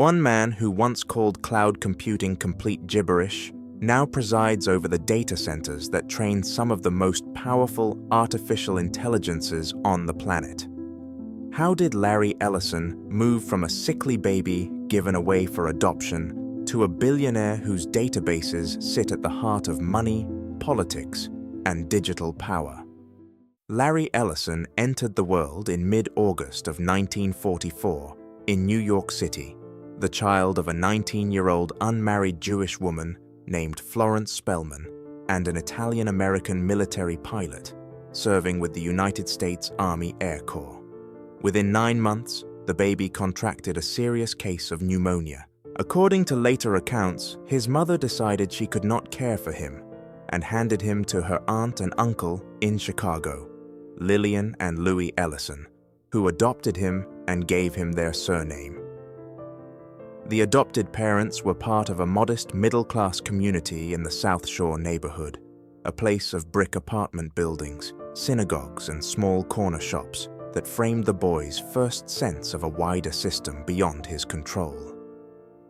One man who once called cloud computing complete gibberish now presides over the data centers that train some of the most powerful artificial intelligences on the planet. How did Larry Ellison move from a sickly baby given away for adoption to a billionaire whose databases sit at the heart of money, politics, and digital power? Larry Ellison entered the world in mid-August of 1944 in New York City, the child of a 19-year-old unmarried Jewish woman named Florence Spellman and an Italian-American military pilot serving with the United States Army Air Corps. Within 9 months, the baby contracted a serious case of pneumonia. According to later accounts, his mother decided she could not care for him and handed him to her aunt and uncle in Chicago, Lillian and Louis Ellison, who adopted him and gave him their surname. The adopted parents were part of a modest middle-class community in the South Shore neighborhood, a place of brick apartment buildings, synagogues, and small corner shops that framed the boy's first sense of a wider system beyond his control.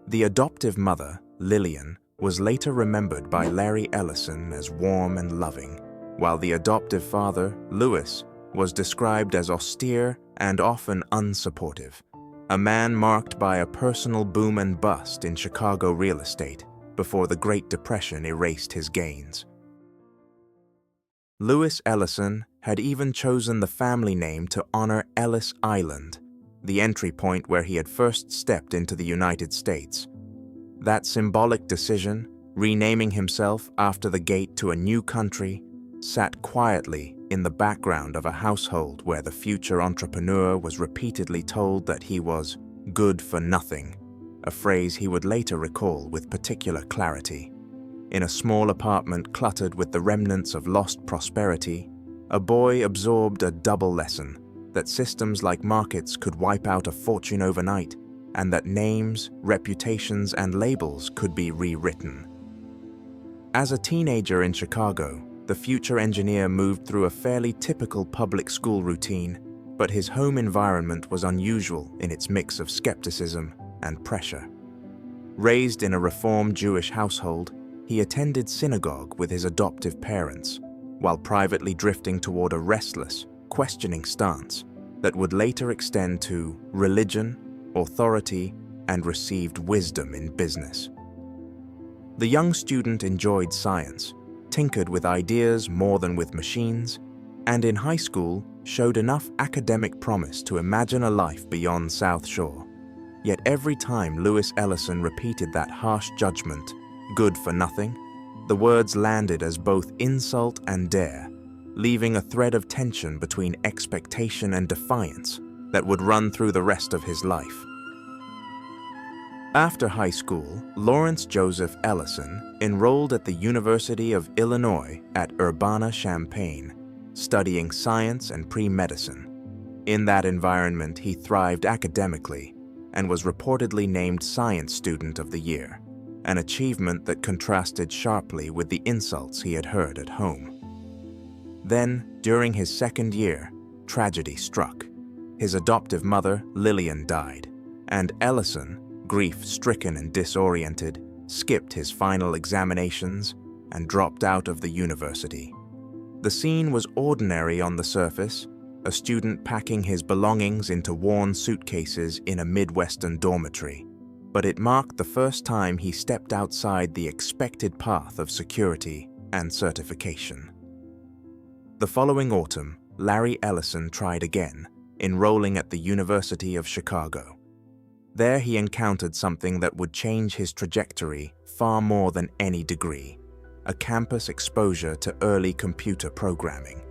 The adoptive mother, Lillian, was later remembered by Larry Ellison as warm and loving, while the adoptive father, Louis, was described as austere and often unsupportive, a man marked by a personal boom and bust in Chicago real estate before the Great Depression erased his gains. Louis Ellison had even chosen the family name to honor Ellis Island, the entry point where he had first stepped into the United States. That symbolic decision, renaming himself after the gate to a new country, sat quietly in the background of a household where the future entrepreneur was repeatedly told that he was good for nothing, a phrase he would later recall with particular clarity. In a small apartment cluttered with the remnants of lost prosperity, a boy absorbed a double lesson: that systems like markets could wipe out a fortune overnight, and that names, reputations, and labels could be rewritten. As a teenager in Chicago, the future engineer moved through a fairly typical public school routine, but his home environment was unusual in its mix of skepticism and pressure. Raised in a Reform Jewish household, he attended synagogue with his adoptive parents, while privately drifting toward a restless, questioning stance that would later extend to religion, authority, and received wisdom in business. The young student enjoyed science, tinkered with ideas more than with machines, and in high school showed enough academic promise to imagine a life beyond South Shore. Yet every time Louis Ellison repeated that harsh judgment, good for nothing, the words landed as both insult and dare, leaving a thread of tension between expectation and defiance that would run through the rest of his life. After high school, Lawrence Joseph Ellison enrolled at the University of Illinois at Urbana-Champaign, studying science and pre-medicine. In that environment, he thrived academically and was reportedly named Science Student of the Year, an achievement that contrasted sharply with the insults he had heard at home. Then, during his second year, tragedy struck. His adoptive mother, Lillian, died, and Ellison, grief-stricken and disoriented, skipped his final examinations and dropped out of the university. The scene was ordinary on the surface, a student packing his belongings into worn suitcases in a Midwestern dormitory, but it marked the first time he stepped outside the expected path of security and certification. The following autumn, Larry Ellison tried again, enrolling at the University of Chicago. There he encountered something that would change his trajectory far more than any degree: a campus exposure to early computer programming.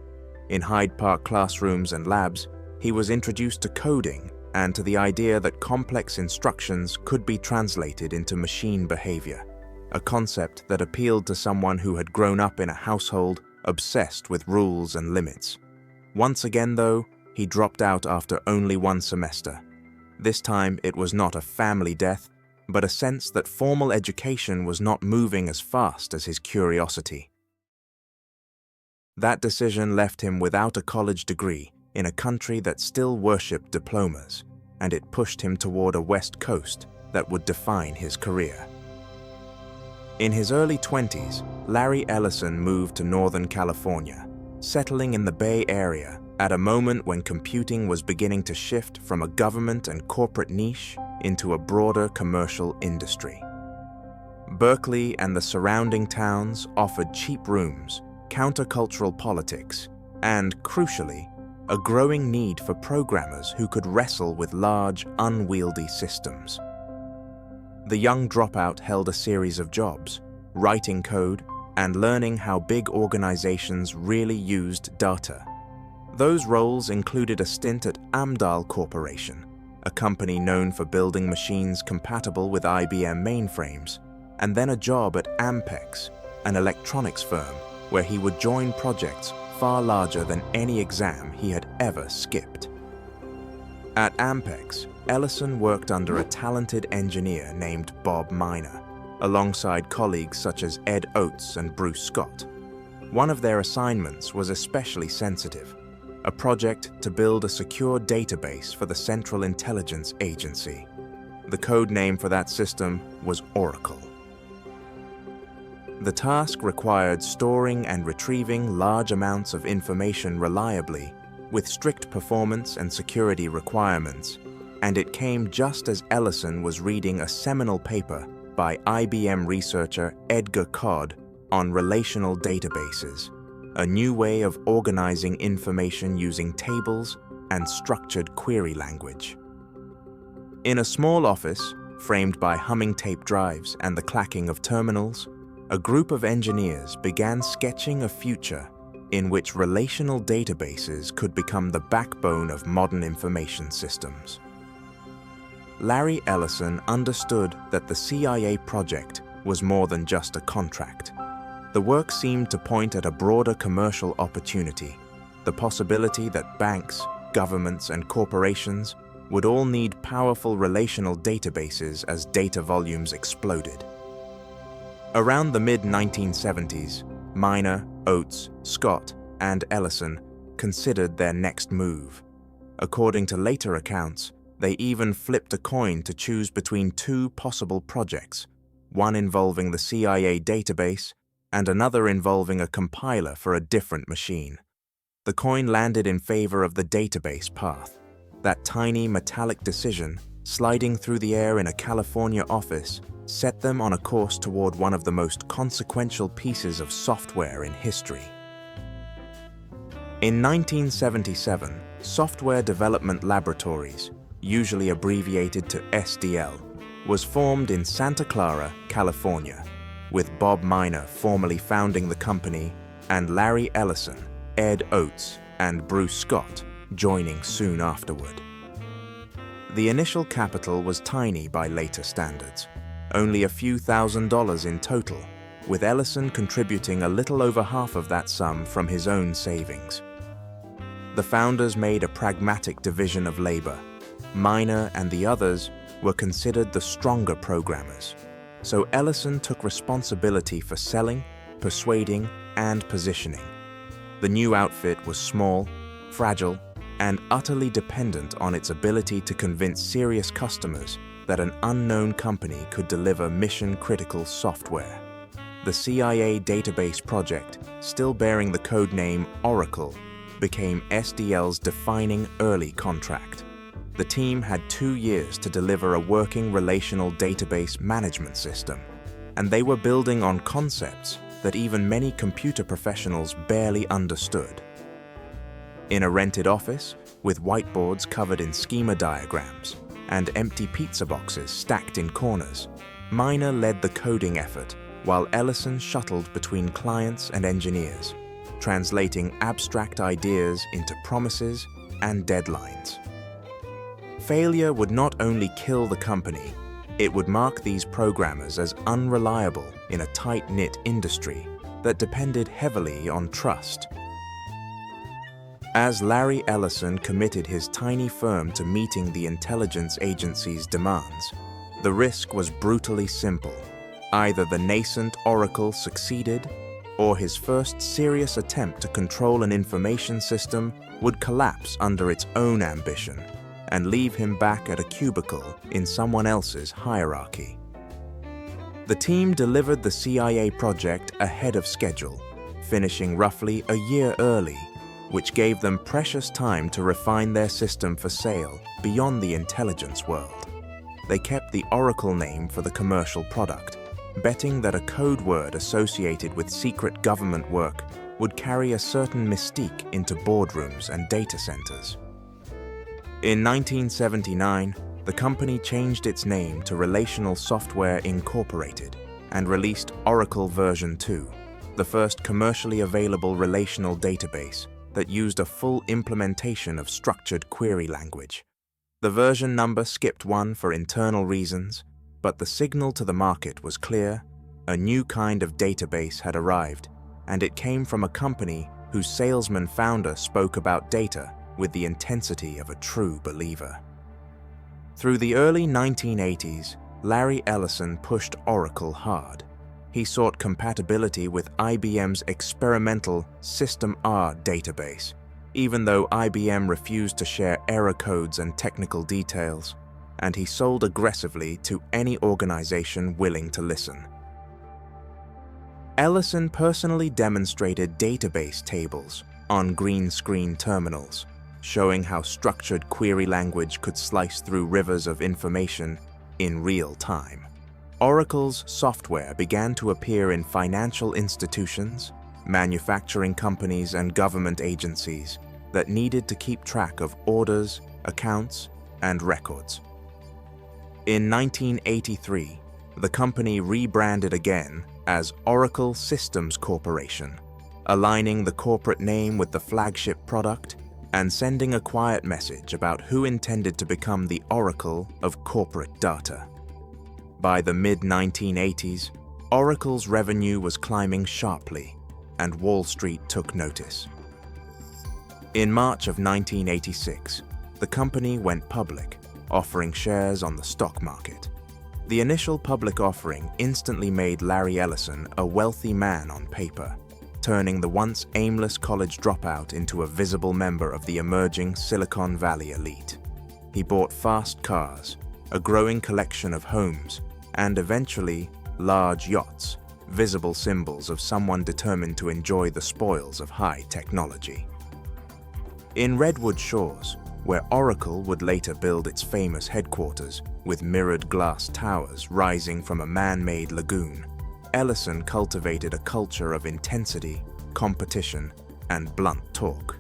In Hyde Park classrooms and labs, he was introduced to coding and to the idea that complex instructions could be translated into machine behavior, a concept that appealed to someone who had grown up in a household obsessed with rules and limits. Once again, though, he dropped out after only one semester. This time, it was not a family death, but a sense that formal education was not moving as fast as his curiosity. That decision left him without a college degree in a country that still worshipped diplomas, and it pushed him toward a West Coast that would define his career. In his early 20s, Larry Ellison moved to Northern California, settling in the Bay Area at a moment when computing was beginning to shift from a government and corporate niche into a broader commercial industry. Berkeley and the surrounding towns offered cheap rooms, countercultural politics, and, crucially, a growing need for programmers who could wrestle with large, unwieldy systems. The young dropout held a series of jobs, writing code and learning how big organizations really used data. Those roles included a stint at Amdahl Corporation, a company known for building machines compatible with IBM mainframes, and then a job at Ampex, an electronics firm where he would join projects far larger than any exam he had ever skipped. At Ampex, Ellison worked under a talented engineer named Bob Miner, alongside colleagues such as Ed Oates and Bruce Scott. One of their assignments was especially sensitive, a project to build a secure database for the Central Intelligence Agency. The code name for that system was Oracle. The task required storing and retrieving large amounts of information reliably, with strict performance and security requirements, and it came just as Ellison was reading a seminal paper by IBM researcher Edgar Codd on relational databases, a new way of organizing information using tables and structured query language. In a small office, framed by humming tape drives and the clacking of terminals, a group of engineers began sketching a future in which relational databases could become the backbone of modern information systems. Larry Ellison understood that the CIA project was more than just a contract. The work seemed to point at a broader commercial opportunity, the possibility that banks, governments, and corporations would all need powerful relational databases as data volumes exploded. Around the mid-1970s, Miner, Oates, Scott, and Ellison considered their next move. According to later accounts, they even flipped a coin to choose between two possible projects, one involving the CIA database and another involving a compiler for a different machine. The coin landed in favor of the database path. That tiny metallic decision, sliding through the air in a California office, set them on a course toward one of the most consequential pieces of software in history. In 1977, Software Development Laboratories, usually abbreviated to SDL, was formed in Santa Clara, California, with Bob Miner formally founding the company and Larry Ellison, Ed Oates, and Bruce Scott joining soon afterward. The initial capital was tiny by later standards, only a few $1,000s in total, with Ellison contributing a little over half of that sum from his own savings. The founders made a pragmatic division of labor. Miner and the others were considered the stronger programmers, so Ellison took responsibility for selling, persuading, and positioning. The new outfit was small, fragile, and utterly dependent on its ability to convince serious customers that an unknown company could deliver mission-critical software. The CIA database project, still bearing the code name Oracle, became SDL's defining early contract. The team had 2 years to deliver a working relational database management system, and they were building on concepts that even many computer professionals barely understood. In a rented office, with whiteboards covered in schema diagrams and empty pizza boxes stacked in corners, Miner led the coding effort while Ellison shuttled between clients and engineers, translating abstract ideas into promises and deadlines. Failure would not only kill the company, it would mark these programmers as unreliable in a tight-knit industry that depended heavily on trust. As Larry Ellison committed his tiny firm to meeting the intelligence agency's demands, the risk was brutally simple. Either the nascent Oracle succeeded, or his first serious attempt to control an information system would collapse under its own ambition, and leave him back at a cubicle in someone else's hierarchy. The team delivered the CIA project ahead of schedule, finishing roughly a year early, which gave them precious time to refine their system for sale beyond the intelligence world. They kept the Oracle name for the commercial product, betting that a code word associated with secret government work would carry a certain mystique into boardrooms and data centers. In 1979, the company changed its name to Relational Software Incorporated and released Oracle version 2, the first commercially available relational database that used a full implementation of structured query language. The version number skipped one for internal reasons, but the signal to the market was clear: a new kind of database had arrived, and it came from a company whose salesman founder spoke about data with the intensity of a true believer. Through the early 1980s, Larry Ellison pushed Oracle hard. He sought compatibility with IBM's experimental System R database, even though IBM refused to share error codes and technical details, and he sold aggressively to any organization willing to listen. Ellison personally demonstrated database tables on green screen terminals, showing how structured query language could slice through rivers of information in real time. Oracle's software began to appear in financial institutions, manufacturing companies, and government agencies that needed to keep track of orders, accounts, and records. In 1983, the company rebranded again as Oracle Systems Corporation, aligning the corporate name with the flagship product and sending a quiet message about who intended to become the Oracle of corporate data. By the mid-1980s, Oracle's revenue was climbing sharply, and Wall Street took notice. In March of 1986, the company went public, offering shares on the stock market. The initial public offering instantly made Larry Ellison a wealthy man on paper, turning the once aimless college dropout into a visible member of the emerging Silicon Valley elite. He bought fast cars, a growing collection of homes, and eventually large yachts, visible symbols of someone determined to enjoy the spoils of high technology. In Redwood Shores, where Oracle would later build its famous headquarters with mirrored glass towers rising from a man-made lagoon, Ellison cultivated a culture of intensity, competition, and blunt talk.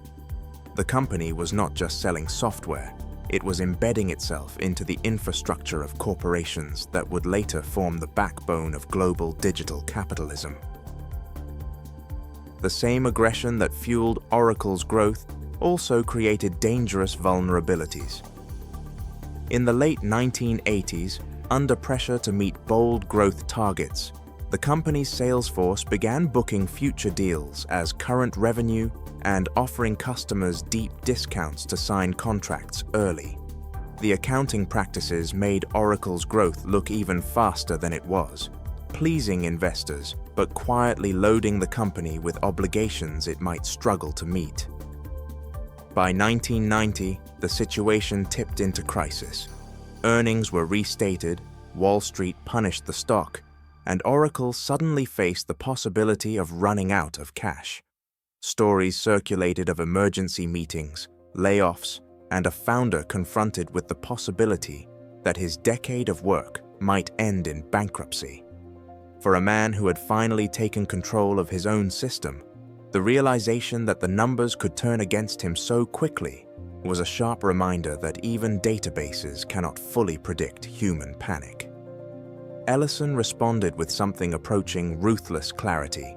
The company was not just selling software, it was embedding itself into the infrastructure of corporations that would later form the backbone of global digital capitalism. The same aggression that fueled Oracle's growth also created dangerous vulnerabilities. In the late 1980s, under pressure to meet bold growth targets, the company's sales force began booking future deals as current revenue and offering customers deep discounts to sign contracts early. The accounting practices made Oracle's growth look even faster than it was, pleasing investors but quietly loading the company with obligations it might struggle to meet. By 1990, the situation tipped into crisis. Earnings were restated, Wall Street punished the stock, and Oracle suddenly faced the possibility of running out of cash. Stories circulated of emergency meetings, layoffs, and a founder confronted with the possibility that his decade of work might end in bankruptcy. For a man who had finally taken control of his own system, the realization that the numbers could turn against him so quickly was a sharp reminder that even databases cannot fully predict human panic. Ellison responded with something approaching ruthless clarity.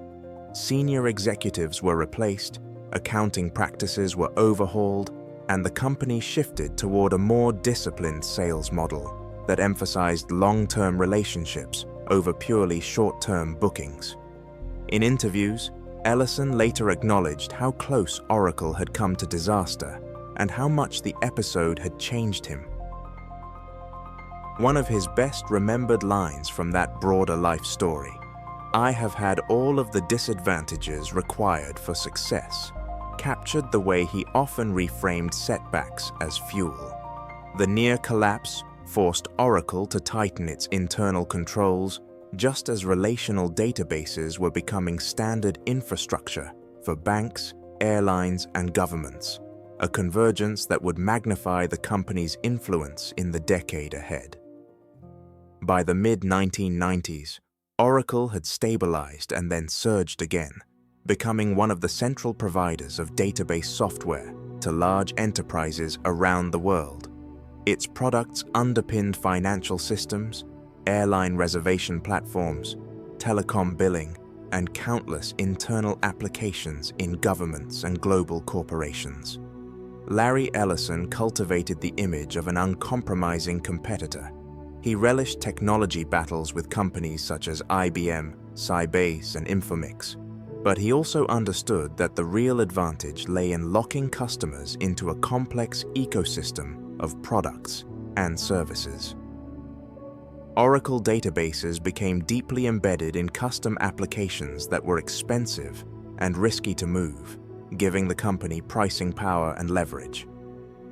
Senior executives were replaced, accounting practices were overhauled, and the company shifted toward a more disciplined sales model that emphasized long-term relationships over purely short-term bookings. In interviews, Ellison later acknowledged how close Oracle had come to disaster and how much the episode had changed him. One of his best remembered lines from that broader life story, "I have had all of the disadvantages required for success," captured the way he often reframed setbacks as fuel. The near collapse forced Oracle to tighten its internal controls, just as relational databases were becoming standard infrastructure for banks, airlines, and governments, a convergence that would magnify the company's influence in the decade ahead. By the mid-1990s, Oracle had stabilized and then surged again, becoming one of the central providers of database software to large enterprises around the world. Its products underpinned financial systems, airline reservation platforms, telecom billing, and countless internal applications in governments and global corporations. Larry Ellison cultivated the image of an uncompromising competitor. He relished technology battles with companies such as IBM, Sybase, and Infomix, but he also understood that the real advantage lay in locking customers into a complex ecosystem of products and services. Oracle databases became deeply embedded in custom applications that were expensive and risky to move, giving the company pricing power and leverage.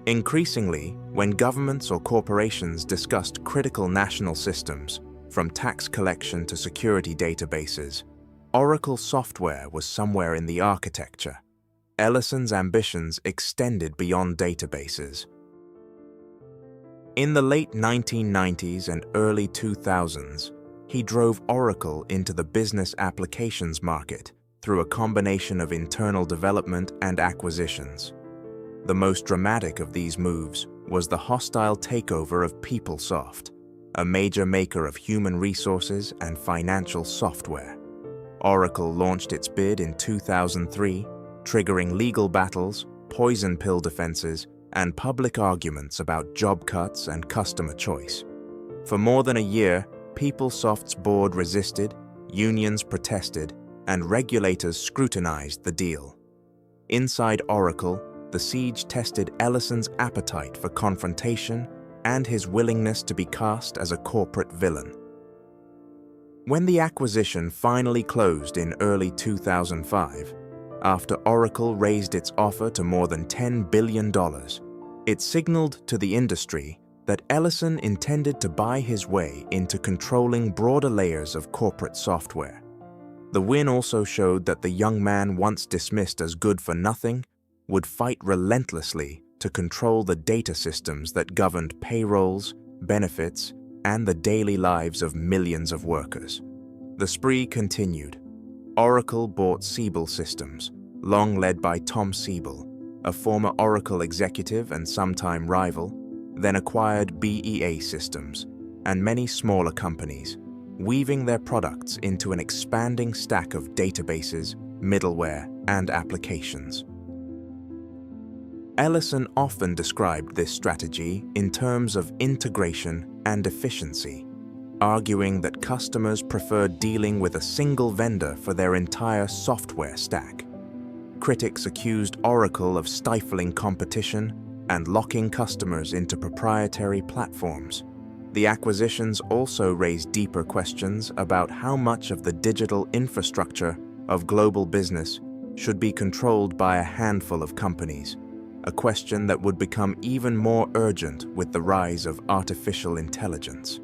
Increasingly, when governments or corporations discussed critical national systems, from tax collection to security databases, Oracle software was somewhere in the architecture. Ellison's ambitions extended beyond databases. In the late 1990s and early 2000s, he drove Oracle into the business applications market through a combination of internal development and acquisitions. The most dramatic of these moves was the hostile takeover of PeopleSoft, a major maker of human resources and financial software. Oracle launched its bid in 2003, triggering legal battles, poison pill defenses, and public arguments about job cuts and customer choice. For more than a year, PeopleSoft's board resisted, unions protested, and regulators scrutinized the deal. Inside Oracle, the siege tested Ellison's appetite for confrontation and his willingness to be cast as a corporate villain. When the acquisition finally closed in early 2005, after Oracle raised its offer to more than $10 billion, it signaled to the industry that Ellison intended to buy his way into controlling broader layers of corporate software. The win also showed that the young man once dismissed as good for nothing would fight relentlessly to control the data systems that governed payrolls, benefits, and the daily lives of millions of workers. The spree continued. Oracle bought Siebel Systems, long led by Tom Siebel, a former Oracle executive and sometime rival, then acquired BEA Systems, and many smaller companies, weaving their products into an expanding stack of databases, middleware, and applications. Ellison often described this strategy in terms of integration and efficiency, arguing that customers preferred dealing with a single vendor for their entire software stack. Critics accused Oracle of stifling competition and locking customers into proprietary platforms. The acquisitions also raised deeper questions about how much of the digital infrastructure of global business should be controlled by a handful of companies, a question that would become even more urgent with the rise of artificial intelligence.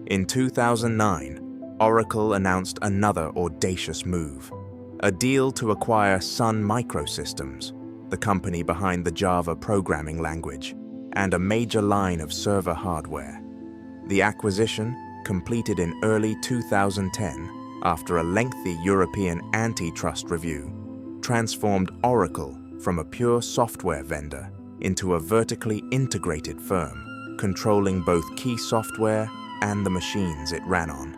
In 2009, Oracle announced another audacious move, a deal to acquire Sun Microsystems, the company behind the Java programming language, and a major line of server hardware. The acquisition, completed in early 2010 after a lengthy European antitrust review, transformed Oracle from a pure software vendor into a vertically integrated firm, controlling both key software and the machines it ran on.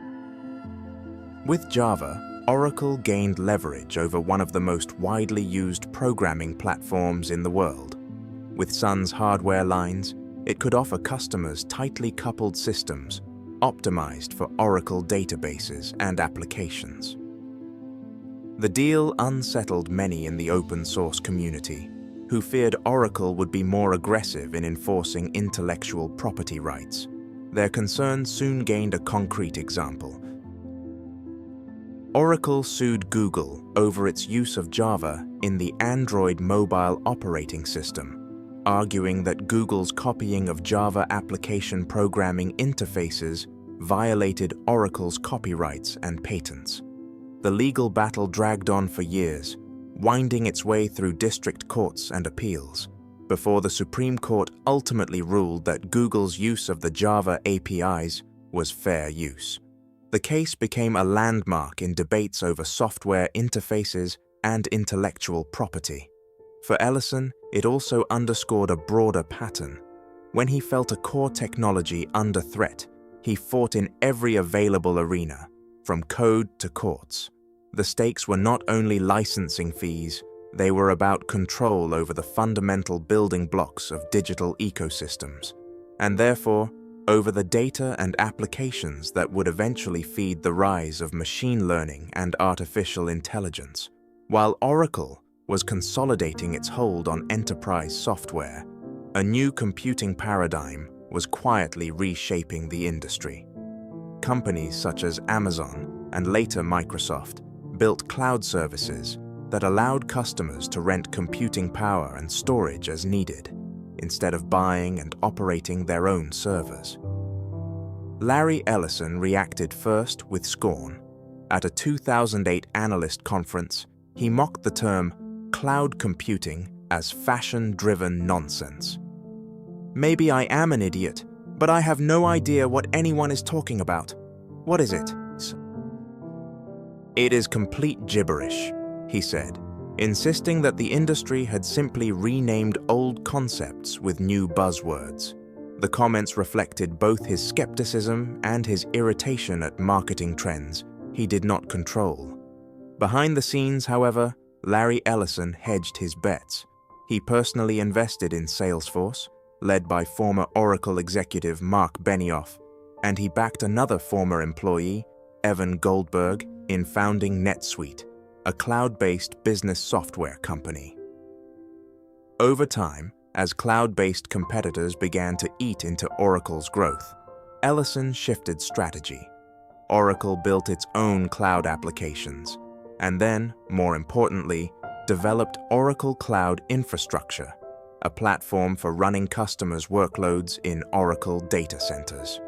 With Java, Oracle gained leverage over one of the most widely used programming platforms in the world. With Sun's hardware lines, it could offer customers tightly coupled systems, optimized for Oracle databases and applications. The deal unsettled many in the open source community, who feared Oracle would be more aggressive in enforcing intellectual property rights. Their concerns soon gained a concrete example. Oracle sued Google over its use of Java in the Android mobile operating system, arguing that Google's copying of Java application programming interfaces violated Oracle's copyrights and patents. The legal battle dragged on for years, winding its way through district courts and appeals, before the Supreme Court ultimately ruled that Google's use of the Java APIs was fair use. The case became a landmark in debates over software interfaces and intellectual property. For Ellison, it also underscored a broader pattern. When he felt a core technology under threat, he fought in every available arena, from code to courts. The stakes were not only licensing fees, they were about control over the fundamental building blocks of digital ecosystems, and therefore, over the data and applications that would eventually feed the rise of machine learning and artificial intelligence. While Oracle was consolidating its hold on enterprise software, a new computing paradigm was quietly reshaping the industry. Companies such as Amazon and later Microsoft built cloud services that allowed customers to rent computing power and storage as needed, instead of buying and operating their own servers. Larry Ellison reacted first with scorn. At a 2008 analyst conference, he mocked the term cloud computing as fashion-driven nonsense. "Maybe I am an idiot, but I have no idea what anyone is talking about. What is it?" "It is complete gibberish," he said, insisting that the industry had simply renamed old concepts with new buzzwords. The comments reflected both his skepticism and his irritation at marketing trends he did not control. Behind the scenes, however, Larry Ellison hedged his bets. He personally invested in Salesforce, led by former Oracle executive Mark Benioff, and he backed another former employee, Evan Goldberg, in founding NetSuite, a cloud-based business software company. Over time, as cloud-based competitors began to eat into Oracle's growth, Ellison shifted strategy. Oracle built its own cloud applications, and then, more importantly, developed Oracle Cloud Infrastructure, a platform for running customers' workloads in Oracle data centers.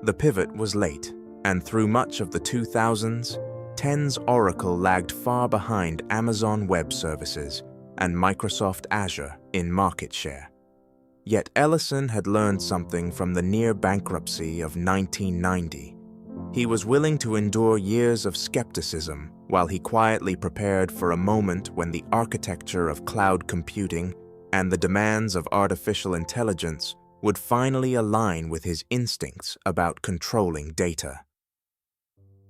The pivot was late, and through much of the 2000s, TEN's Oracle lagged far behind Amazon Web Services and Microsoft Azure in market share. Yet Ellison had learned something from the near bankruptcy of 1990. He was willing to endure years of skepticism while he quietly prepared for a moment when the architecture of cloud computing and the demands of artificial intelligence would finally align with his instincts about controlling data.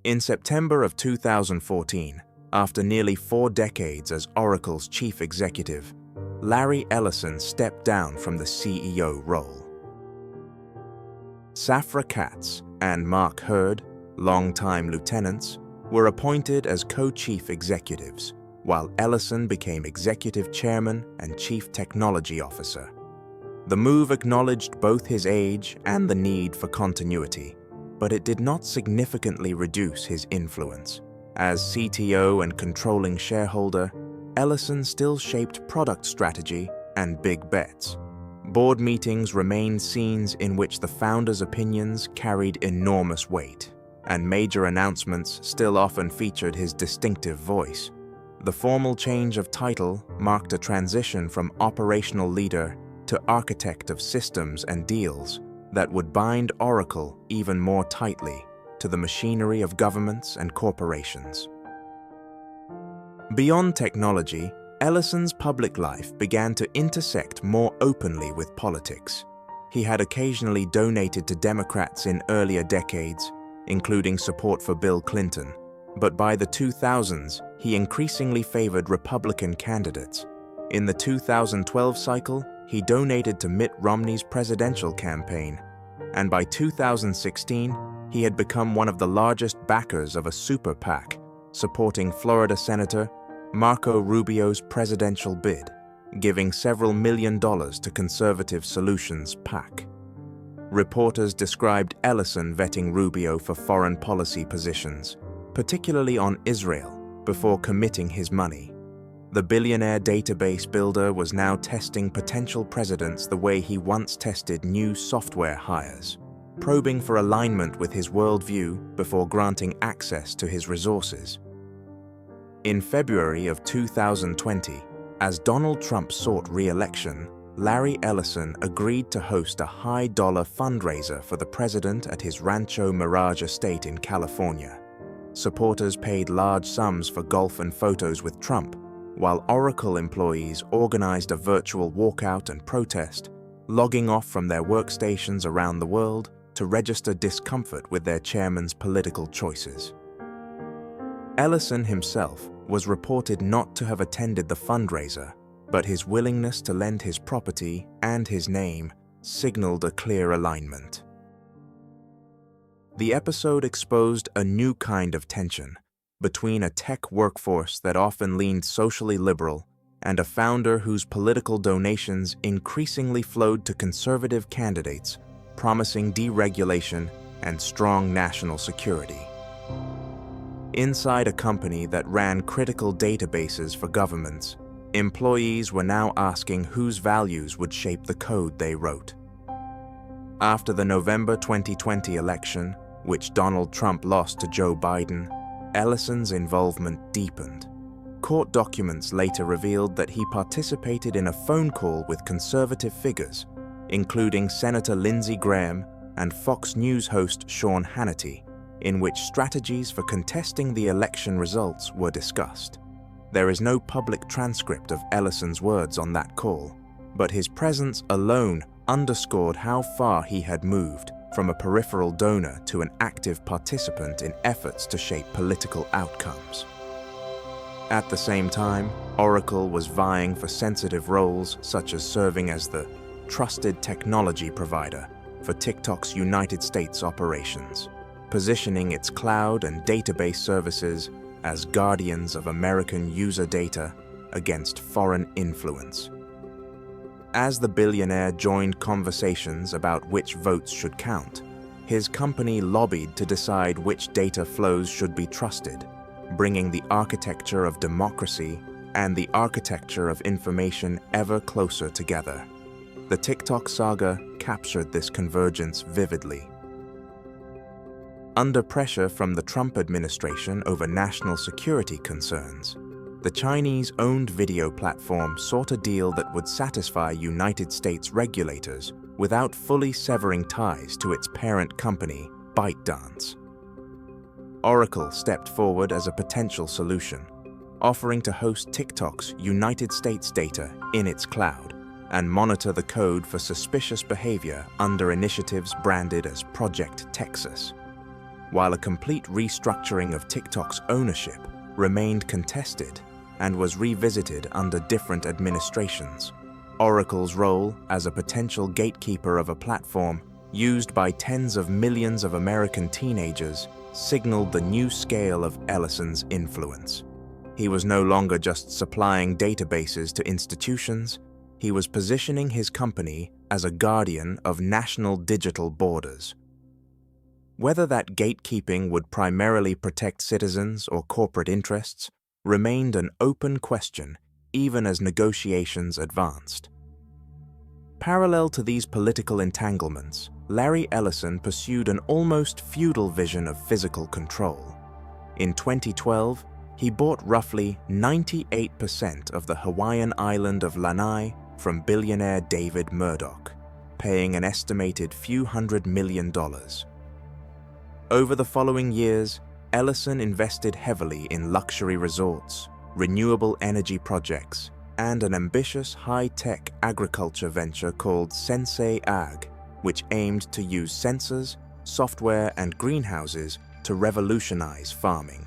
In September of 2014, after nearly 4 decades as Oracle's chief executive, Larry Ellison stepped down from the CEO role. Safra Catz and Mark Hurd, longtime lieutenants, were appointed as co-chief executives, while Ellison became executive chairman and chief technology officer. The move acknowledged both his age and the need for continuity, but it did not significantly reduce his influence. As CTO and controlling shareholder, Ellison still shaped product strategy and big bets. Board meetings remained scenes in which the founder's opinions carried enormous weight, and major announcements still often featured his distinctive voice. The formal change of title marked a transition from operational leader to architect of systems and deals that would bind Oracle even more tightly to the machinery of governments and corporations. Beyond technology, Ellison's public life began to intersect more openly with politics. He had occasionally donated to Democrats in earlier decades, including support for Bill Clinton, but by the 2000s, he increasingly favored Republican candidates. In the 2012 cycle, he donated to Mitt Romney's presidential campaign, and by 2016, he had become one of the largest backers of a super PAC, supporting Florida Senator Marco Rubio's presidential bid, giving several $1 million to Conservative Solutions PAC. Reporters described Ellison vetting Rubio for foreign policy positions, particularly on Israel, before committing his money. The billionaire database builder was now testing potential presidents the way he once tested new software hires, probing for alignment with his worldview before granting access to his resources. In February of 2020, as Donald Trump sought re-election, Larry Ellison agreed to host a high-dollar fundraiser for the president at his Rancho Mirage estate in California. Supporters paid large sums for golf and photos with Trump, while Oracle employees organized a virtual walkout and protest, logging off from their workstations around the world to register discomfort with their chairman's political choices. Ellison himself was reported not to have attended the fundraiser, but his willingness to lend his property and his name signaled a clear alignment. The episode exposed a new kind of tension between a tech workforce that often leaned socially liberal and a founder whose political donations increasingly flowed to conservative candidates, promising deregulation and strong national security. Inside a company that ran critical databases for governments, employees were now asking whose values would shape the code they wrote. After the November 2020 election, which Donald Trump lost to Joe Biden, Ellison's involvement deepened. Court documents later revealed that he participated in a phone call with conservative figures, including Senator Lindsey Graham and Fox News host Sean Hannity, in which strategies for contesting the election results were discussed. There is no public transcript of Ellison's words on that call, but his presence alone underscored how far he had moved from a peripheral donor to an active participant in efforts to shape political outcomes. At the same time, Oracle was vying for sensitive roles such as serving as the trusted technology provider for TikTok's United States operations, positioning its cloud and database services as guardians of American user data against foreign influence. As the billionaire joined conversations about which votes should count, his company lobbied to decide which data flows should be trusted, bringing the architecture of democracy and the architecture of information ever closer together. The TikTok saga captured this convergence vividly. Under pressure from the Trump administration over national security concerns, the Chinese-owned video platform sought a deal that would satisfy United States regulators without fully severing ties to its parent company, ByteDance. Oracle stepped forward as a potential solution, offering to host TikTok's United States data in its cloud and monitor the code for suspicious behavior under initiatives branded as Project Texas. While a complete restructuring of TikTok's ownership remained contested and was revisited under different administrations, Oracle's role as a potential gatekeeper of a platform used by tens of millions of American teenagers signaled the new scale of Ellison's influence. He was no longer just supplying databases to institutions, he was positioning his company as a guardian of national digital borders. Whether that gatekeeping would primarily protect citizens or corporate interests remained an open question even as negotiations advanced. Parallel to these political entanglements, Larry Ellison pursued an almost feudal vision of physical control. In 2012, he bought roughly 98% of the Hawaiian island of Lanai from billionaire David Murdoch, paying an estimated few $100 million. Over the following years, Ellison invested heavily in luxury resorts, renewable energy projects, and an ambitious high-tech agriculture venture called Sensei Ag, which aimed to use sensors, software, and greenhouses to revolutionize farming.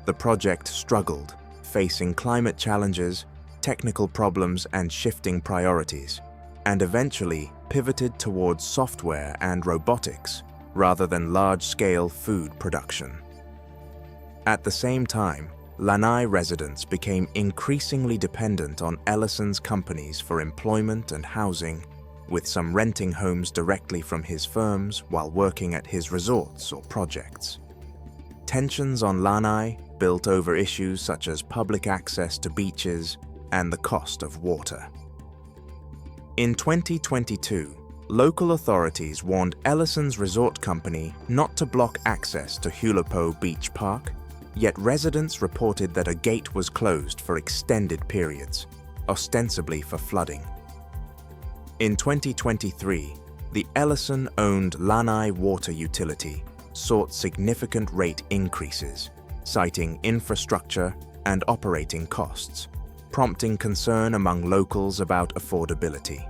The project struggled, facing climate challenges, technical problems, and shifting priorities, and eventually pivoted towards software and robotics rather than large-scale food production. At the same time, Lanai residents became increasingly dependent on Ellison's companies for employment and housing, with some renting homes directly from his firms while working at his resorts or projects. Tensions on Lanai built over issues such as public access to beaches and the cost of water. In 2022, local authorities warned Ellison's resort company not to block access to Hulapo Beach Park, yet residents reported that a gate was closed for extended periods, ostensibly for flooding. In 2023, the Ellison-owned Lanai water utility sought significant rate increases, citing infrastructure and operating costs, prompting concern among locals about affordability.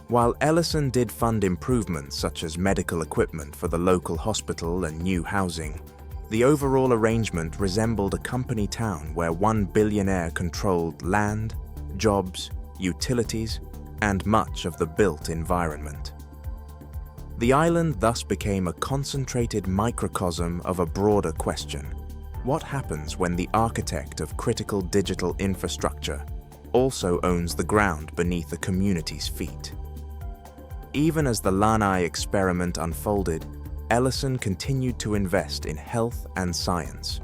While Ellison did fund improvements such as medical equipment for the local hospital and new housing, the overall arrangement resembled a company town where one billionaire controlled land, jobs, utilities, and much of the built environment. The island thus became a concentrated microcosm of a broader question. What happens when the architect of critical digital infrastructure also owns the ground beneath the community's feet? Even as the Lanai experiment unfolded, Ellison continued to invest in health and science.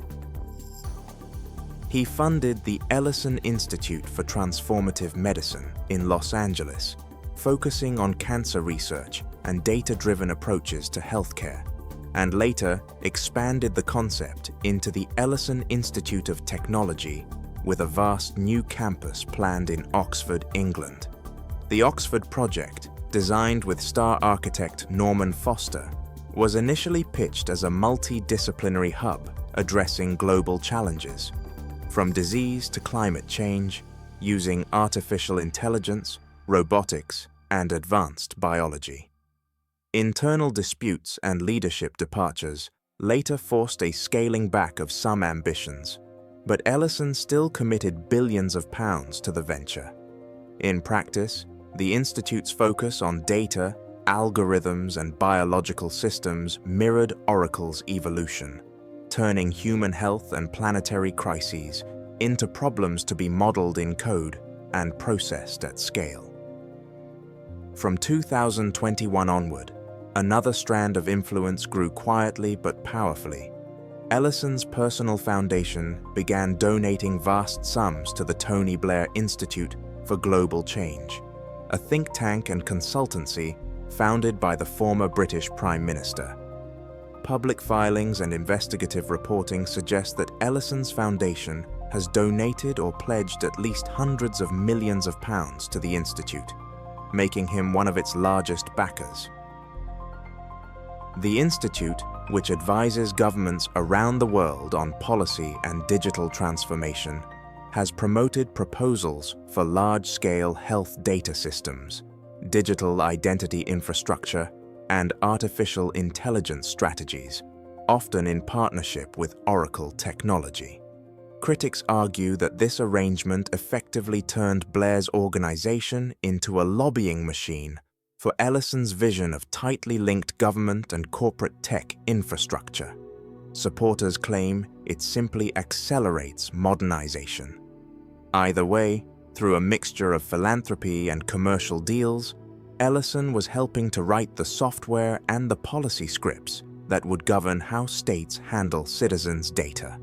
He funded the Ellison Institute for Transformative Medicine in Los Angeles, focusing on cancer research and data-driven approaches to healthcare, and later expanded the concept into the Ellison Institute of Technology with a vast new campus planned in Oxford, England. The Oxford project, designed with star architect Norman Foster, was initially pitched as a multidisciplinary hub addressing global challenges, from disease to climate change, using artificial intelligence, robotics, and advanced biology. Internal disputes and leadership departures later forced a scaling back of some ambitions, but Ellison still committed billions of pounds to the venture. In practice, the Institute's focus on data, algorithms, and biological systems mirrored Oracle's evolution, turning human health and planetary crises into problems to be modeled in code and processed at scale. From 2021 onward, another strand of influence grew quietly but powerfully. Ellison's personal foundation began donating vast sums to the Tony Blair Institute for Global Change, a think tank and consultancy founded by the former British Prime Minister. Public filings and investigative reporting suggest that Ellison's foundation has donated or pledged at least hundreds of millions of pounds to the Institute, making him one of its largest backers. The Institute, which advises governments around the world on policy and digital transformation, has promoted proposals for large-scale health data systems, digital identity infrastructure, and artificial intelligence strategies, often in partnership with Oracle technology. Critics argue that this arrangement effectively turned Blair's organization into a lobbying machine for Ellison's vision of tightly linked government and corporate tech infrastructure. Supporters claim it simply accelerates modernization. Either way, through a mixture of philanthropy and commercial deals, Ellison was helping to write the software and the policy scripts that would govern how states handle citizens' data.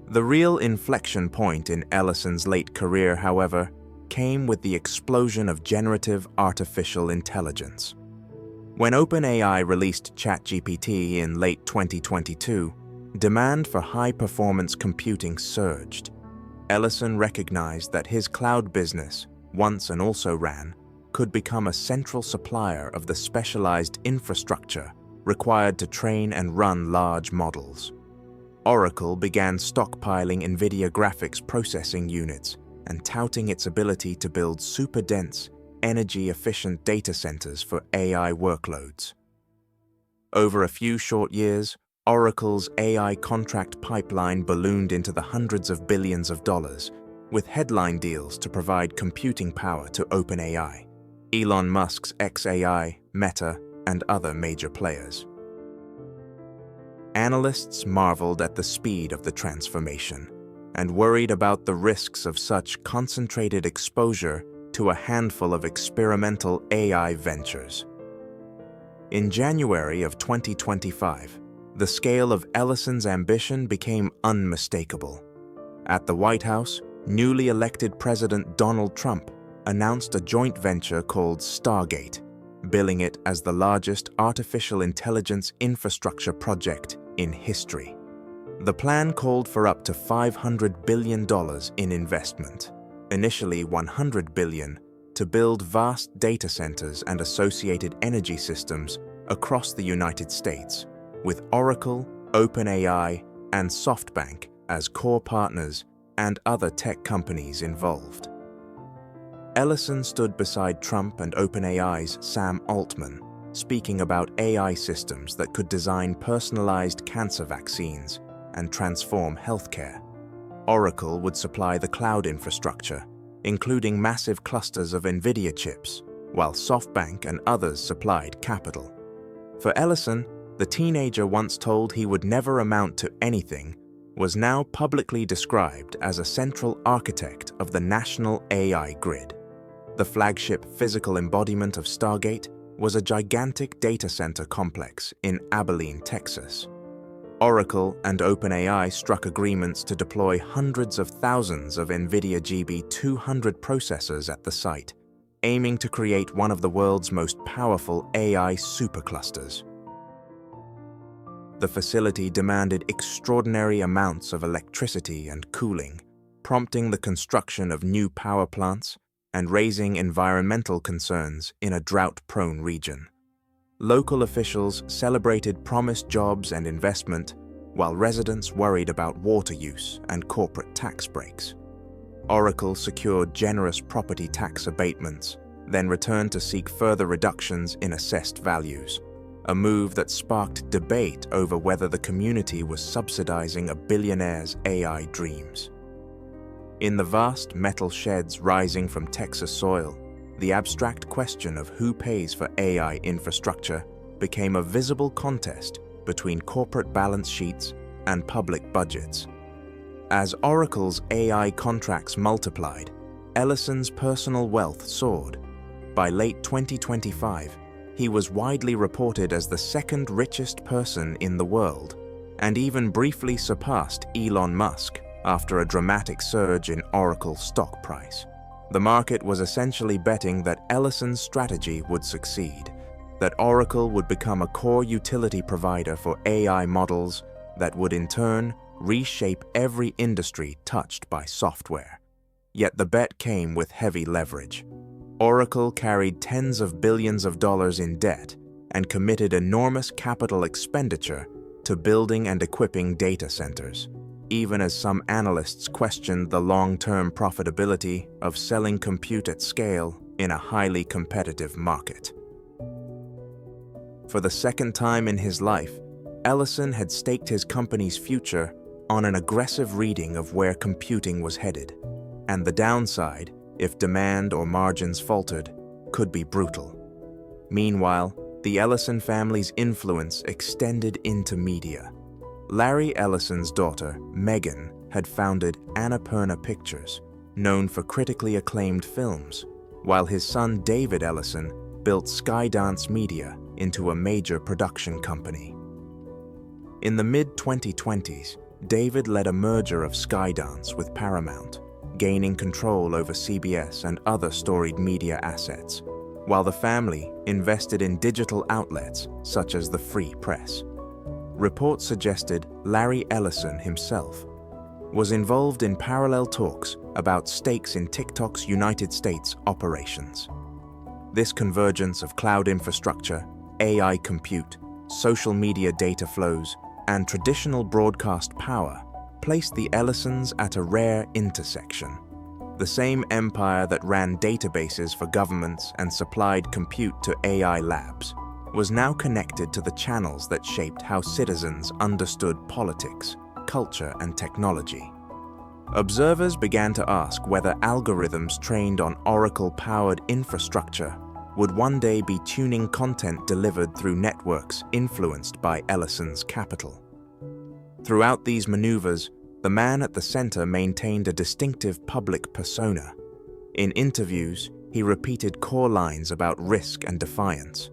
The real inflection point in Ellison's late career, however, came with the explosion of generative artificial intelligence. When OpenAI released ChatGPT in late 2022, demand for high-performance computing surged. Ellison recognized that his cloud business, once an also-ran, could become a central supplier of the specialized infrastructure required to train and run large models. Oracle began stockpiling NVIDIA graphics processing units and touting its ability to build super-dense, energy-efficient data centers for AI workloads. Over a few short years, Oracle's AI contract pipeline ballooned into the hundreds of billions of dollars, with headline deals to provide computing power to OpenAI, Elon Musk's xAI, Meta, and other major players. Analysts marveled at the speed of the transformation and worried about the risks of such concentrated exposure to a handful of experimental AI ventures. In January of 2025, The scale of Ellison's ambition became unmistakable. At the White House, newly elected President Donald Trump announced a joint venture called Stargate, billing it as the largest artificial intelligence infrastructure project in history. The plan called for up to $500 billion in investment, initially $100 billion, to build vast data centers and associated energy systems across the United States, with Oracle, OpenAI, and SoftBank as core partners and other tech companies involved. Ellison stood beside Trump and OpenAI's Sam Altman, speaking about AI systems that could design personalized cancer vaccines and transform healthcare. Oracle would supply the cloud infrastructure, including massive clusters of NVIDIA chips, while SoftBank and others supplied capital. For Ellison, the teenager once told he would never amount to anything was now publicly described as a central architect of the national AI grid. The flagship physical embodiment of Stargate was a gigantic data center complex in Abilene, Texas. Oracle and OpenAI struck agreements to deploy hundreds of thousands of NVIDIA GB200 processors at the site, aiming to create one of the world's most powerful AI superclusters. The facility demanded extraordinary amounts of electricity and cooling, prompting the construction of new power plants and raising environmental concerns in a drought-prone region. Local officials celebrated promised jobs and investment, while residents worried about water use and corporate tax breaks. Oracle secured generous property tax abatements, then returned to seek further reductions in assessed values, a move that sparked debate over whether the community was subsidizing a billionaire's AI dreams. In the vast metal sheds rising from Texas soil, the abstract question of who pays for AI infrastructure became a visible contest between corporate balance sheets and public budgets. As Oracle's AI contracts multiplied, Ellison's personal wealth soared. By late 2025, he was widely reported as the second richest person in the world, and even briefly surpassed Elon Musk after a dramatic surge in Oracle's stock price. The market was essentially betting that Ellison's strategy would succeed, that Oracle would become a core utility provider for AI models that would in turn reshape every industry touched by software. Yet the bet came with heavy leverage. Oracle carried tens of billions of dollars in debt and committed enormous capital expenditure to building and equipping data centers, even as some analysts questioned the long-term profitability of selling compute at scale in a highly competitive market. For the second time in his life, Ellison had staked his company's future on an aggressive reading of where computing was headed, and the downside, if demand or margins faltered, could be brutal. Meanwhile, the Ellison family's influence extended into media. Larry Ellison's daughter, Megan, had founded Annapurna Pictures, known for critically acclaimed films, while his son David Ellison built Skydance Media into a major production company. In the mid-2020s, David led a merger of Skydance with Paramount, gaining control over CBS and other storied media assets, while the family invested in digital outlets such as the Free Press. Reports suggested Larry Ellison himself was involved in parallel talks about stakes in TikTok's United States operations. This convergence of cloud infrastructure, AI compute, social media data flows, and traditional broadcast power placed the Ellisons at a rare intersection. The same empire that ran databases for governments and supplied compute to AI labs was now connected to the channels that shaped how citizens understood politics, culture, and technology. Observers began to ask whether algorithms trained on Oracle-powered infrastructure would one day be tuning content delivered through networks influenced by Ellison's capital. Throughout these maneuvers, the man at the center maintained a distinctive public persona. In interviews, he repeated core lines about risk and defiance.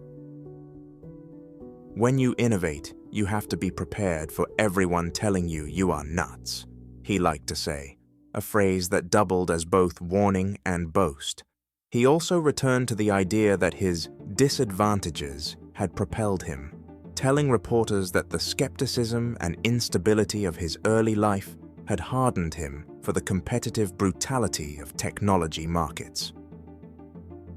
"When you innovate, you have to be prepared for everyone telling you you are nuts, he liked to say, a phrase that doubled as both warning and boast. He also returned to the idea that his disadvantages had propelled him, telling reporters that the skepticism and instability of his early life had hardened him for the competitive brutality of technology markets.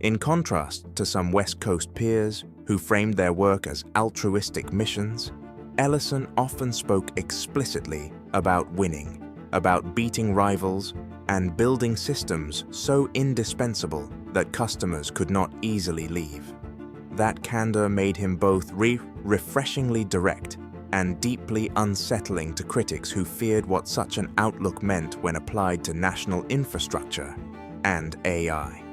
In contrast to some West Coast peers who framed their work as altruistic missions, Ellison often spoke explicitly about winning, about beating rivals, and building systems so indispensable that customers could not easily leave. That candor made him both refreshingly direct and deeply unsettling to critics who feared what such an outlook meant when applied to national infrastructure and AI.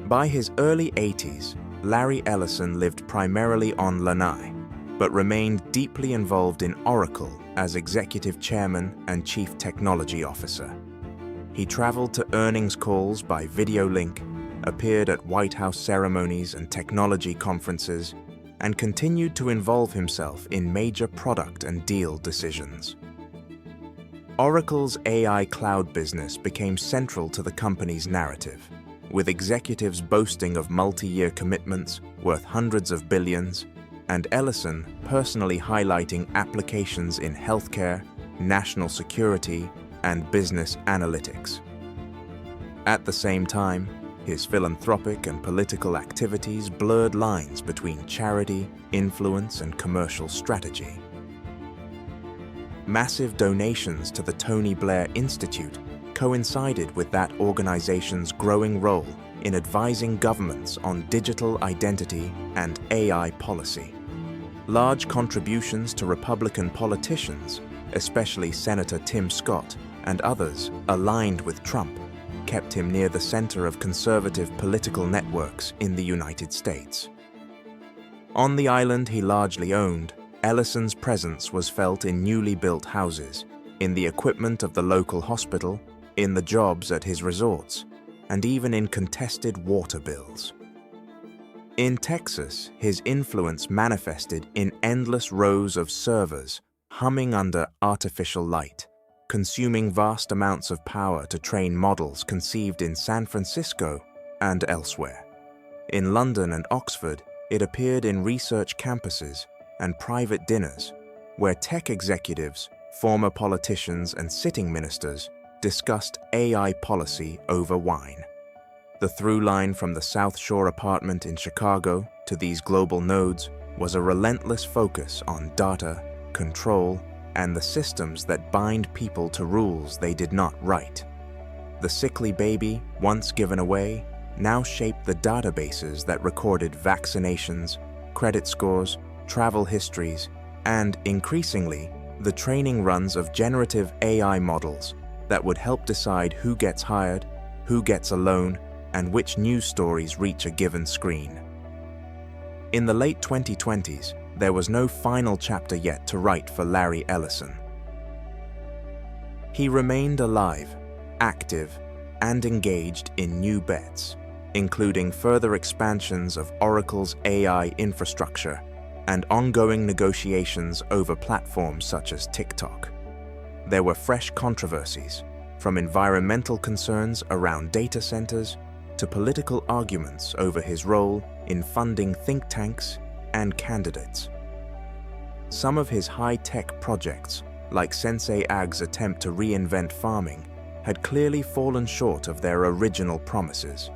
By his early 80s, Larry Ellison lived primarily on Lanai, but remained deeply involved in Oracle as executive chairman and chief technology officer. He traveled to earnings calls by video link, appeared at White House ceremonies and technology conferences, and continued to involve himself in major product and deal decisions. Oracle's AI cloud business became central to the company's narrative, with executives boasting of multi-year commitments worth hundreds of billions, and Ellison personally highlighting applications in healthcare, national security, and business analytics. At the same time, his philanthropic and political activities blurred lines between charity, influence, and commercial strategy. Massive donations to the Tony Blair Institute coincided with that organization's growing role in advising governments on digital identity and AI policy. Large contributions to Republican politicians, especially Senator Tim Scott and others aligned with Trump, kept him near the center of conservative political networks in the United States. On the island he largely owned, Ellison's presence was felt in newly built houses, in the equipment of the local hospital, in the jobs at his resorts, and even in contested water bills. In Texas, his influence manifested in endless rows of servers humming under artificial light, consuming vast amounts of power to train models conceived in San Francisco and elsewhere. In London and Oxford, it appeared in research campuses and private dinners, where tech executives, former politicians, and sitting ministers discussed AI policy over wine. The through line from the South Shore apartment in Chicago to these global nodes was a relentless focus on data, control, and the systems that bind people to rules they did not write. The sickly baby, once given away, now shaped the databases that recorded vaccinations, credit scores, travel histories, and, increasingly, the training runs of generative AI models that would help decide who gets hired, who gets a loan, and which news stories reach a given screen. In the late 2020s, there was no final chapter yet to write for Larry Ellison. He remained alive, active, and engaged in new bets, including further expansions of Oracle's AI infrastructure and ongoing negotiations over platforms such as TikTok. There were fresh controversies, from environmental concerns around data centers to political arguments over his role in funding think tanks and candidates. Some of his high-tech projects, like Sensei Ag's attempt to reinvent farming, had clearly fallen short of their original promises.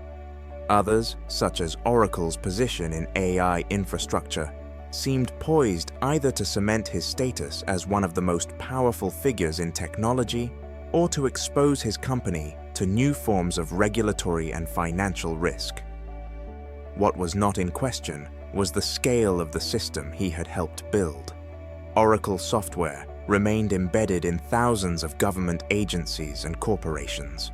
Others, such as Oracle's position in AI infrastructure, seemed poised either to cement his status as one of the most powerful figures in technology or to expose his company to new forms of regulatory and financial risk. What was not in question was the scale of the system he had helped build. Oracle software remained embedded in thousands of government agencies and corporations.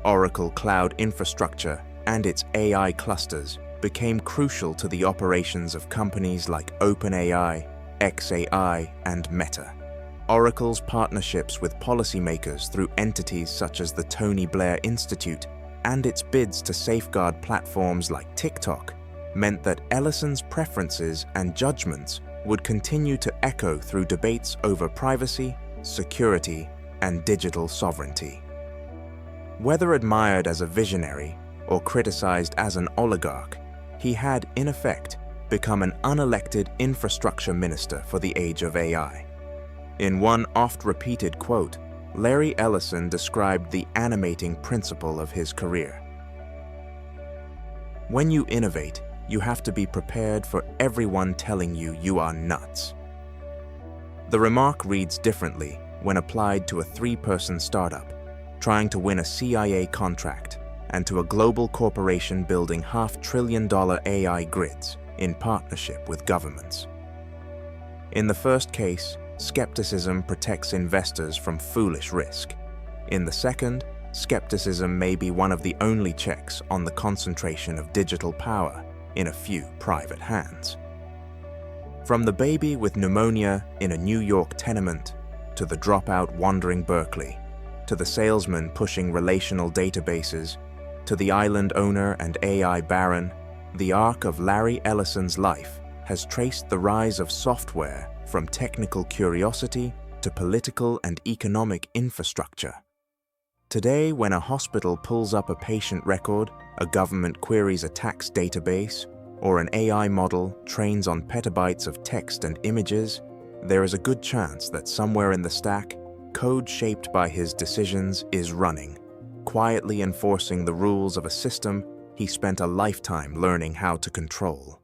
Oracle Cloud infrastructure and its AI clusters became crucial to the operations of companies like OpenAI, xAI, and Meta. Oracle's partnerships with policymakers through entities such as the Tony Blair Institute and its bids to safeguard platforms like TikTok meant that Ellison's preferences and judgments would continue to echo through debates over privacy, security, and digital sovereignty. Whether admired as a visionary or criticized as an oligarch, he had, in effect, become an unelected infrastructure minister for the age of AI. In one oft-repeated quote, Larry Ellison described the animating principle of his career. When you innovate, you have to be prepared for everyone telling you you are nuts. The remark reads differently when applied to a 3-person startup trying to win a CIA contract and to a global corporation building $500 billion AI grids in partnership with governments. In the first case, skepticism protects investors from foolish risk. In the second, skepticism may be one of the only checks on the concentration of digital power in a few private hands. From the baby with pneumonia in a New York tenement, to the dropout wandering Berkeley, to the salesman pushing relational databases, to the island owner and AI baron, the arc of Larry Ellison's life has traced the rise of software from technical curiosity to political and economic infrastructure. Today, when a hospital pulls up a patient record, a government queries a tax database, or an AI model trains on petabytes of text and images, there is a good chance that somewhere in the stack, code shaped by his decisions is running, quietly enforcing the rules of a system he spent a lifetime learning how to control.